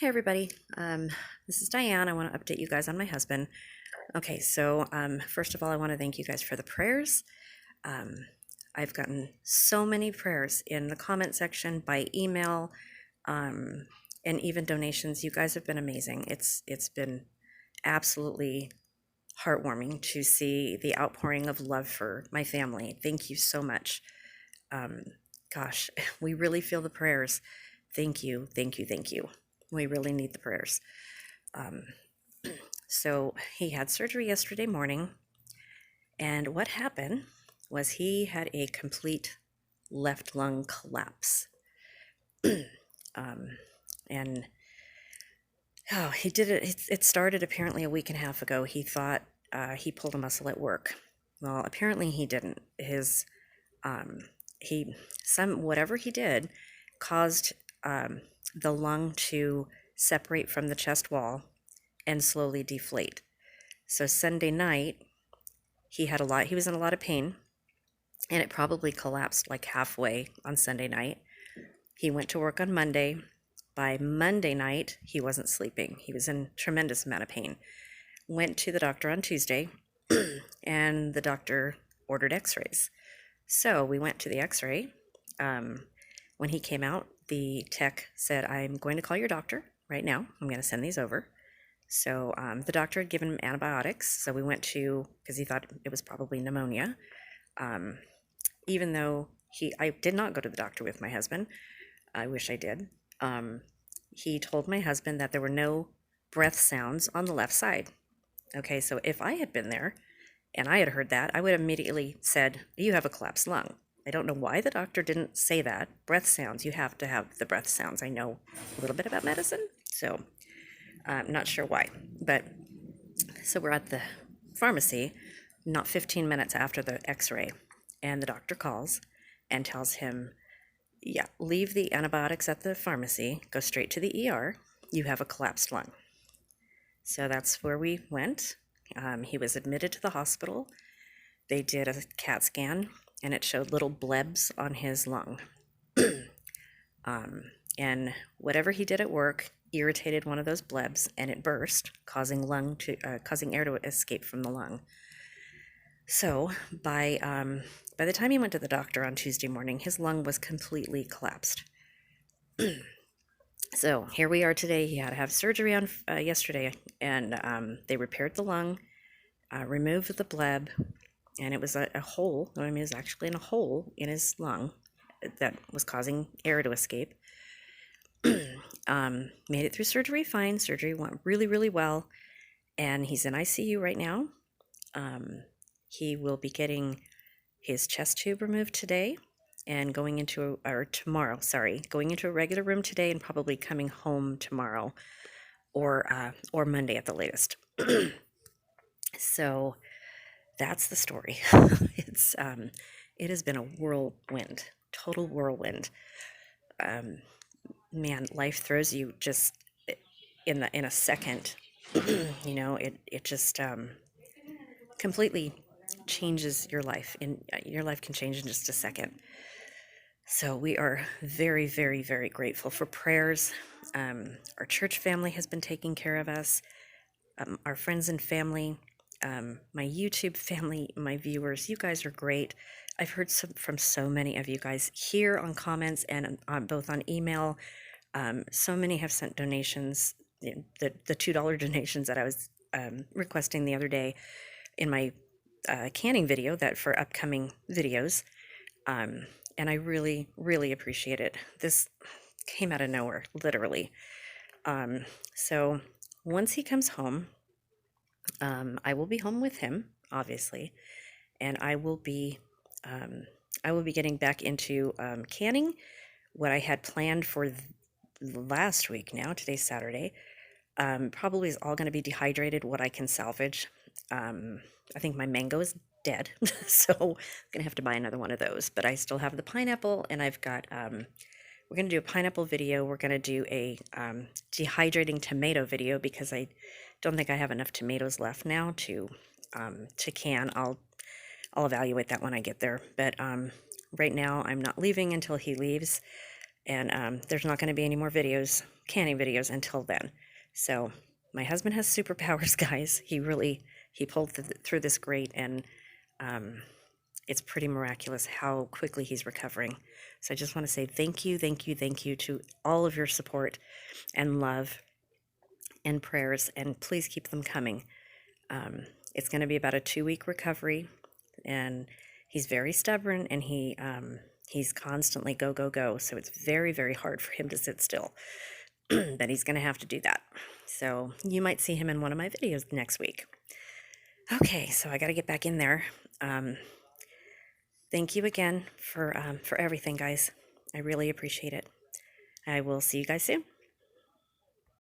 Hey everybody, this is Diane. I want to update you guys on my husband. Okay, so first of all, I want to thank you guys for the prayers. Um, I've gotten so many prayers in the comment section, by email, um, and even donations. You guys have been amazing. It's been absolutely heartwarming to see the outpouring of love for my family. Thank you so much. Um, Gosh, we really feel the prayers. Thank you, thank you, thank you. We really need the prayers. Um, so he had surgery yesterday morning, and what happened was he had a complete left lung collapse. um, and he did it. It started apparently a week and a half ago. He thought he pulled a muscle at work. Well, apparently he didn't. His he whatever he did caused the lung to separate from the chest wall and slowly deflate. So Sunday night, he was in a lot of pain, and it probably collapsed like halfway on Sunday night. He went to work on Monday. By Monday night, he wasn't sleeping. He was in tremendous amount of pain. Went to the doctor on Tuesday, and the doctor ordered x-rays. So we went to the x-ray. When he came out, the tech said, "I'm going to call your doctor right now. I'm going to send these over." So the doctor had given him antibiotics. So we went because he thought it was probably pneumonia. Even though I did not go to the doctor with my husband. I wish I did. He told my husband that there were no breath sounds on the left side. Okay, so if I had been there and I had heard that, I would have immediately said, "You have a collapsed lung." I don't know why the doctor didn't say that. Breath sounds, you have to have the breath sounds. I know a little bit about medicine, so I'm not sure why. But so we're at the pharmacy, not 15 minutes after the x-ray, and the doctor calls and tells him, "Yeah, leave the antibiotics at the pharmacy, go straight to the ER. You have a collapsed lung." So that's where we went. He was admitted to the hospital. They did a CAT scan, and it showed little blebs on his lung. And whatever he did at work irritated one of those blebs, and it burst, causing air to escape from the lung. So by the time he went to the doctor on Tuesday morning, his lung was completely collapsed. So here we are today. He had to have surgery on yesterday, and they repaired the lung, removed the bleb, and it was a hole. I mean, it was actually in a hole in his lung that was causing air to escape. Made it through surgery fine. Surgery went really, really well, and he's in ICU right now. He will be getting his chest tube removed today and going into a regular room today and probably coming home tomorrow or Monday at the latest. So that's the story. It has been a whirlwind, total whirlwind. Man, life throws you just in a second. It just completely changes your life, and your life can change in just a second. So we are very, very, very grateful for prayers. Our church family has been taking care of us. Our friends and family, my YouTube family, my viewers, you guys are great. I've heard from so many of you guys here on comments and both on email. So many have sent donations, the $2 donations that I was requesting the other day in my canning video that for upcoming videos. And I really, really appreciate it. This came out of nowhere, literally. So once he comes home, I will be home with him, obviously, and I will be getting back into canning. What I had planned for last week, now today's Saturday, probably is all going to be dehydrated. What I can salvage. I think my mango is dead, so I'm gonna have to buy another one of those. But I still have the pineapple, and I've got. We're gonna do a pineapple video. We're gonna do a dehydrating tomato video because I don't think I have enough tomatoes left now to can. I'll evaluate that when I get there. But right now, I'm not leaving until he leaves. And there's not going to be any more videos, canning videos, until then. So my husband has superpowers, guys. He pulled through this great, and um, it's pretty miraculous how quickly he's recovering. So I just want to say thank you, thank you, thank you to all of your support and love and prayers, and please keep them coming. It's going to be about a 2-week recovery, and he's very stubborn, and he's constantly go, go, go. So it's very, very hard for him to sit still, but he's going to have to do that. So you might see him in one of my videos next week. Okay, so I got to get back in there. Thank you again for everything, guys. I really appreciate it. I will see you guys soon.